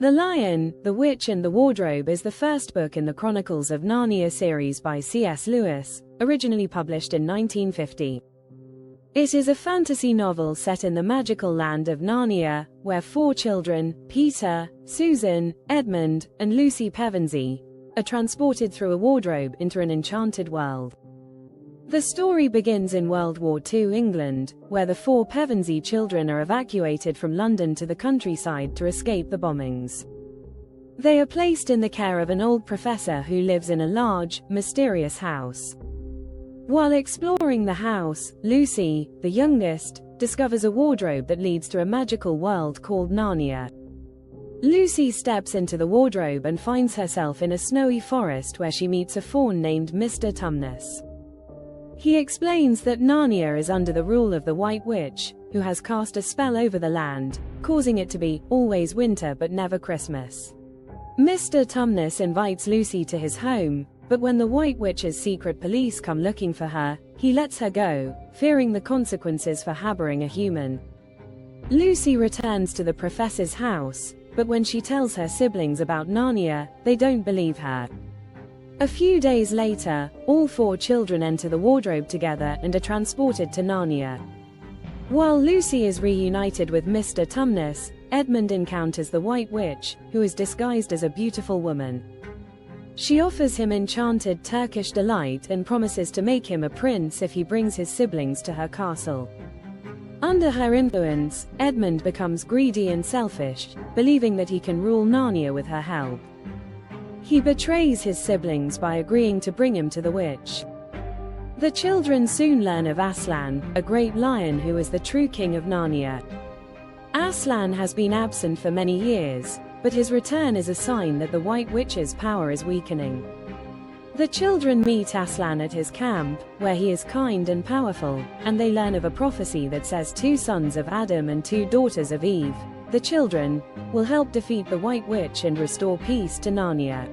The Lion, the Witch and the Wardrobe is the first book in the Chronicles of Narnia series by C.S. Lewis, originally published in 1950. It is a fantasy novel set in the magical land of Narnia, where four children, Peter, Susan, Edmund, and Lucy Pevensey, are transported through a wardrobe into an enchanted world. The story begins in World War II England, where the four Pevensey children are evacuated from London to the countryside to escape the bombings. They are placed in the care of an old professor who lives in a large, mysterious house. While exploring the house, Lucy, the youngest, discovers a wardrobe that leads to a magical world called Narnia. Lucy steps into the wardrobe and finds herself in a snowy forest where she meets a faun named Mr. Tumnus. He explains that Narnia is under the rule of the White Witch, who has cast a spell over the land, causing it to be always winter but never Christmas. Mr. Tumnus invites Lucy to his home, but when the White Witch's secret police come looking for her, he lets her go, fearing the consequences for harboring a human. Lucy returns to the professor's house, but when she tells her siblings about Narnia, they don't believe her. A few days later, all four children enter the wardrobe together and are transported to Narnia. While Lucy is reunited with Mr. Tumnus, Edmund encounters the White Witch, who is disguised as a beautiful woman. She offers him enchanted Turkish delight and promises to make him a prince if he brings his siblings to her castle. Under her influence, Edmund becomes greedy and selfish, believing that he can rule Narnia with her help. He betrays his siblings by agreeing to bring him to the witch. The children soon learn of Aslan, a great lion who is the true king of Narnia. Aslan has been absent for many years, but his return is a sign that the White Witch's power is weakening. The children meet Aslan at his camp, where he is kind and powerful, and they learn of a prophecy that says 2 sons of Adam and 2 daughters of Eve, the children, will help defeat the White Witch and restore peace to Narnia.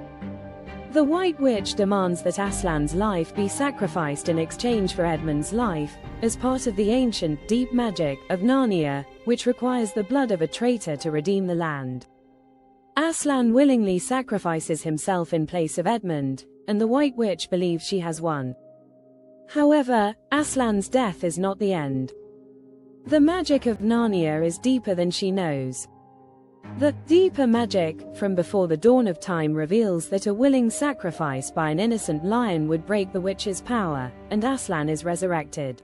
The White Witch demands that Aslan's life be sacrificed in exchange for Edmund's life, as part of the ancient, deep magic of Narnia, which requires the blood of a traitor to redeem the land. Aslan willingly sacrifices himself in place of Edmund, and the White Witch believes she has won. However, Aslan's death is not the end. The magic of Narnia is deeper than she knows. The deeper magic from before the dawn of time reveals that a willing sacrifice by an innocent lion would break the witch's power, and Aslan is resurrected.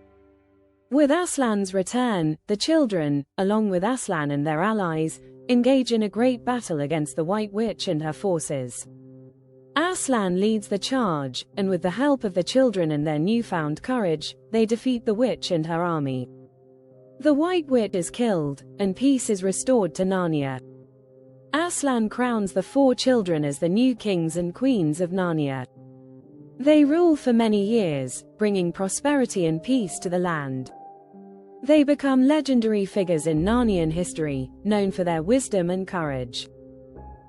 With Aslan's return, the children, along with Aslan and their allies, engage in a great battle against the White Witch and her forces. Aslan leads the charge, and with the help of the children and their newfound courage, they defeat the witch and her army. The White Witch is killed, and peace is restored to Narnia. Aslan crowns the 4 children as the new kings and queens of Narnia. They rule for many years, bringing prosperity and peace to the land. They become legendary figures in Narnian history, known for their wisdom and courage.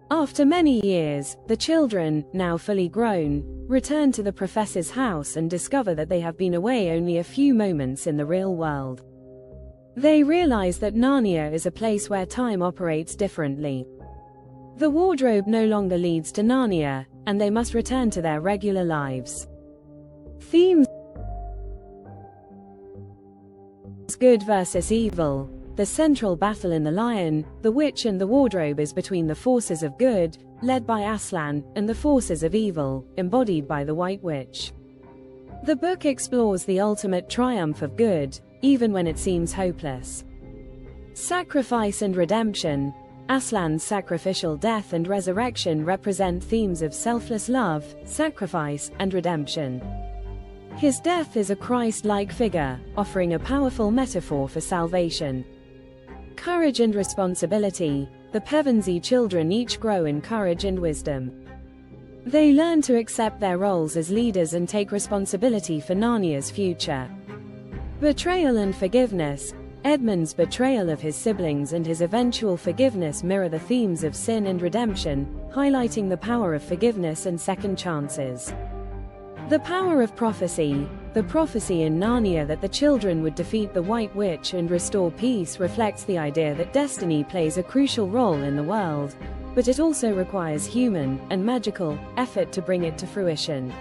After many years, the children, now fully grown, return to the professor's house and discover that they have been away only a few moments in the real world. They realize that Narnia is a place where time operates differently. The wardrobe no longer leads to Narnia, and they must return to their regular lives. Themes: good versus evil. The central battle in The Lion, the Witch and the Wardrobe is between the forces of good, led by Aslan, and the forces of evil, embodied by the White Witch. The book explores the ultimate triumph of good, even when it seems hopeless. Sacrifice and redemption. Aslan's sacrificial death and resurrection represent themes of selfless love, sacrifice, and redemption. His death is a Christ-like figure, offering a powerful metaphor for salvation. Courage and responsibility. The Pevensey children each grow in courage and wisdom. They learn to accept their roles as leaders and take responsibility for Narnia's future. Betrayal and forgiveness. Edmund's betrayal of his siblings and his eventual forgiveness mirror the themes of sin and redemption, highlighting the power of forgiveness and second chances. The power of prophecy. The prophecy in Narnia that the children would defeat the White Witch and restore peace reflects the idea that destiny plays a crucial role in the world, but it also requires human and magical effort to bring it to fruition.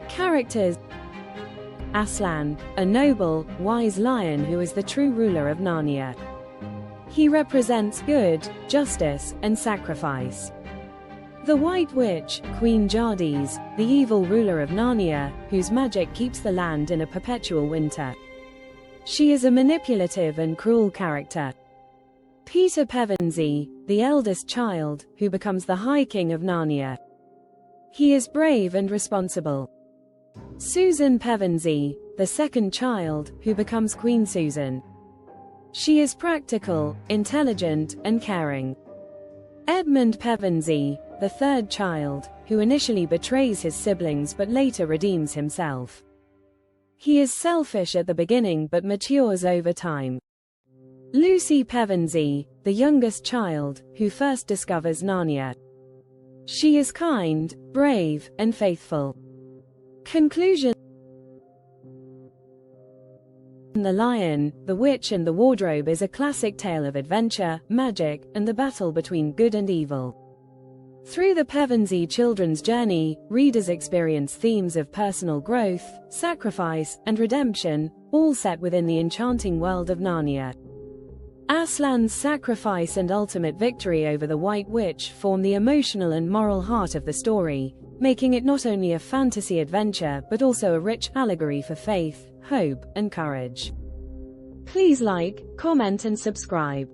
Characters: Aslan, a noble, wise lion who is the true ruler of Narnia. He represents good, justice, and sacrifice. The White Witch, Queen Jadis, the evil ruler of Narnia, whose magic keeps the land in a perpetual winter. She is a manipulative and cruel character. Peter Pevensie, the eldest child, who becomes the High King of Narnia. He is brave and responsible. Susan Pevensie, the second child, who becomes Queen Susan. She is practical, intelligent, and caring. Edmund Pevensie, the third child, who initially betrays his siblings but later redeems himself. He is selfish at the beginning but matures over time. Lucy Pevensie, the youngest child, who first discovers Narnia. She is kind, brave, and faithful. Conclusion: The Lion, the Witch and the Wardrobe is a classic tale of adventure, magic, and the battle between good and evil. Through the Pevensie children's journey, readers experience themes of personal growth, sacrifice, and redemption, all set within the enchanting world of Narnia. Aslan's sacrifice and ultimate victory over the White Witch form the emotional and moral heart of the story, making it not only a fantasy adventure but also a rich allegory for faith, hope, and courage. Please like, comment and subscribe.